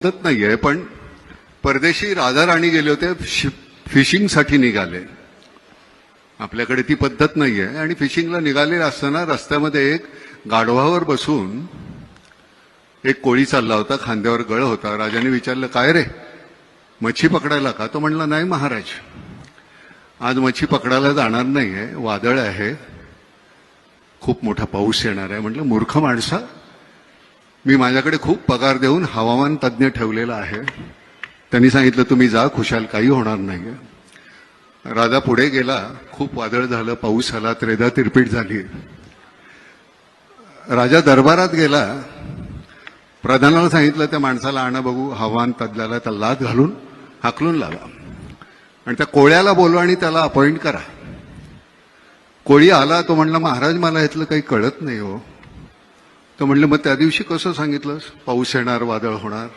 पद्धत नाहीये, पण परदेशी राजा राणी गेले होते, फिशिंगसाठी निघाले. आपल्याकडे ती पद्धत नाहीये. आणि फिशिंगला निघाले असताना रस्त्यामध्ये एक गाढवावर बसून एक कोळी चालला होता, खांद्यावर गळ होता. राजाने विचारलं, काय रे, मच्छी पकडायला का? तो म्हणला, नाही महाराज, आज मच्छी पकडायला जाणार नाहीये, वादळ आहे, खूप मोठा पाऊस येणार आहे. म्हटलं, मूर्ख माणसा, मी माझ्याकडे खूप पगार देऊन हवामान तज्ज्ञ ठेवलेला आहे. त्यांनी सांगितलं, तुम्ही जा, खुशाल, काही होणार नाहीये. राजा पुढे गेला. खूप वादळ झालं, पाऊस आला, त्रेधा तिरपीट झाली. राजा दरबारात गेला. प्रधानाला सांगितलं, त्या माणसाला आणा बघू, हवामान तज्ज्ञाला. त्या लाद घालून हाकलून लावा आणि त्या कोळ्याला बोलवा आणि त्याला अपॉइंट करा. कोळी आला. तो म्हणला, महाराज, मला यातलं काही कळत नाही हो. तो म्हणलं, मग त्या दिवशी कसं सांगितलंस पाऊस येणार, वादळ होणार?